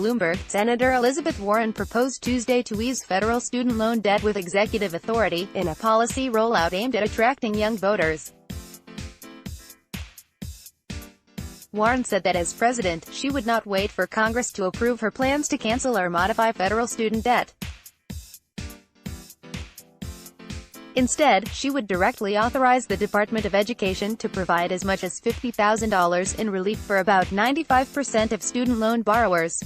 Bloomberg, Senator Elizabeth Warren proposed Tuesday to ease federal student loan debt with executive authority, in a policy rollout aimed at attracting young voters. Warren said that as president, she would not wait for Congress to approve her plans to cancel or modify federal student debt. Instead, she would directly authorize the Department of Education to provide as much as $50,000 in relief for about 95% of student loan borrowers.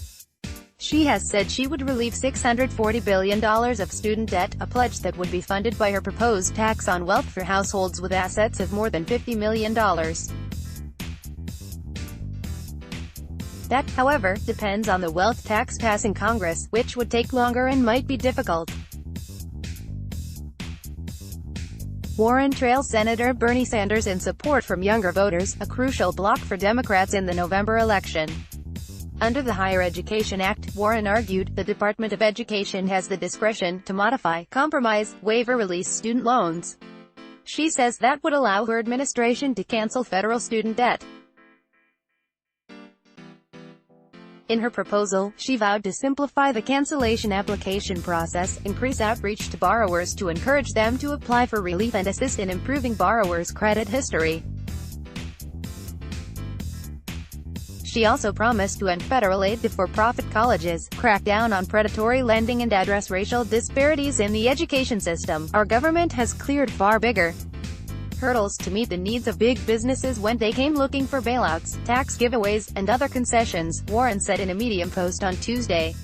She has said she would relieve $640 billion of student debt, a pledge that would be funded by her proposed tax on wealth for households with assets of more than $50 million. That, however, depends on the wealth tax passing Congress, which would take longer and might be difficult. Warren trails Senator Bernie Sanders in support from younger voters, a crucial bloc for Democrats in the November election. Under the Higher Education Act, Warren argued, the Department of Education has the discretion to modify, compromise, waive or release student loans. She says that would allow her administration to cancel federal student debt. In her proposal, she vowed to simplify the cancellation application process, increase outreach to borrowers to encourage them to apply for relief and assist in improving borrowers' credit history. She also promised to end federal aid to for-profit colleges, crack down on predatory lending and address racial disparities in the education system. Our government has cleared far bigger hurdles to meet the needs of big businesses when they came looking for bailouts, tax giveaways, and other concessions, Warren said in a Medium post on Tuesday.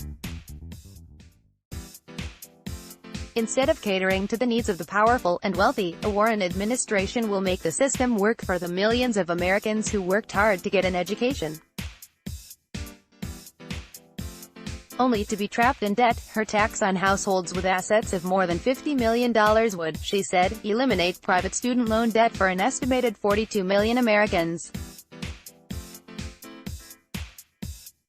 Instead of catering to the needs of the powerful and wealthy, a Warren administration will make the system work for the millions of Americans who worked hard to get an education, only to be trapped in debt. Her tax on households with assets of more than $50 million would, she said, eliminate private student loan debt for an estimated 42 million Americans.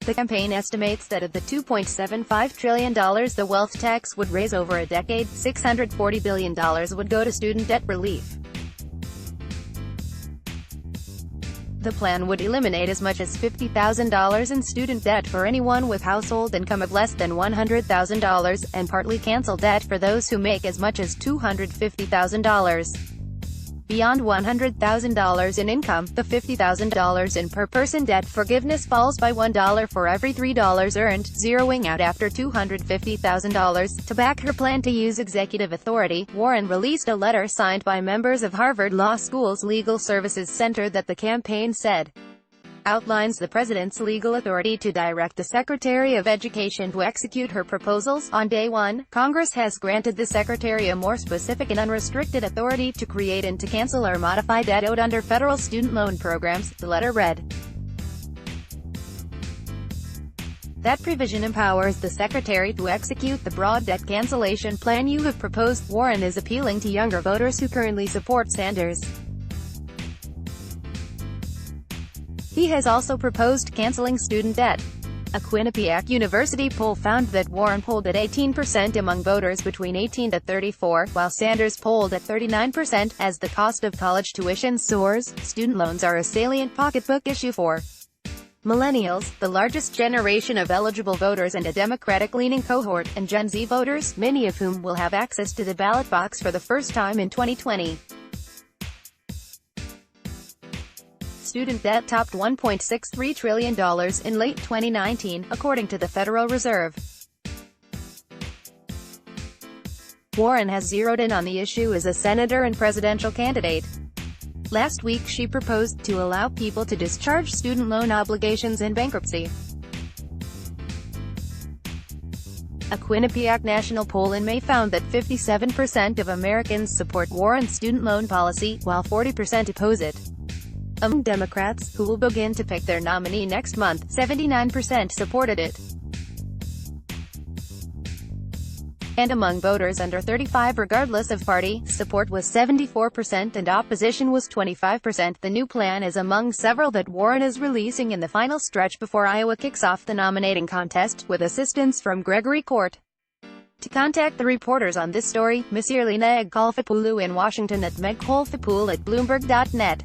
The campaign estimates that of the $2.75 trillion the wealth tax would raise over a decade, $640 billion would go to student debt relief. The plan would eliminate as much as $50,000 in student debt for anyone with household income of less than $100,000, and partly cancel debt for those who make as much as $250,000. Beyond $100,000 in income, the $50,000 in per-person debt forgiveness falls by $1 for every $3 earned, zeroing out after $250,000. To back her plan to use executive authority, Warren released a letter signed by members of Harvard Law School's Legal Services Center that the campaign said outlines the president's legal authority to direct the Secretary of Education to execute her proposals. On day one, Congress has granted the Secretary a more specific and unrestricted authority to create and to cancel or modify debt owed under federal student loan programs, the letter read. That provision empowers the Secretary to execute the broad debt cancellation plan you have proposed. Warren is appealing to younger voters who currently support Sanders. He has also proposed canceling student debt. A Quinnipiac University poll found that Warren polled at 18% among voters between 18 to 34, while Sanders polled at 39%. As the cost of college tuition soars, student loans are a salient pocketbook issue for millennials, the largest generation of eligible voters and a Democratic-leaning cohort, and Gen Z voters, many of whom will have access to the ballot box for the first time in 2020. Student debt topped $1.63 trillion in late 2019, according to the Federal Reserve. Warren has zeroed in on the issue as a senator and presidential candidate. Last week she proposed to allow people to discharge student loan obligations in bankruptcy. A Quinnipiac national poll in May found that 57% of Americans support Warren's student loan policy, while 40% oppose it. Among Democrats, who will begin to pick their nominee next month, 79% supported it. And among voters under 35 regardless of party, support was 74% and opposition was 25%. The new plan is among several that Warren is releasing in the final stretch before Iowa kicks off the nominating contest, with assistance from Gregory Court. To contact the reporters on this story, Ms. Irlina Egkolfipoulou in Washington at megkolfipoul@bloomberg.net.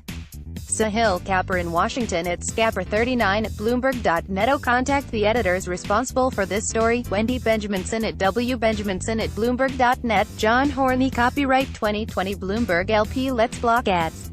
Sahil Kapur in Washington. It's Kapur39 at Bloomberg.net. Contact the editors responsible for this story, Wendy Benjaminson at Benjaminson at Bloomberg.net. John Horney. Copyright 2020 Bloomberg LP. Let's block ads.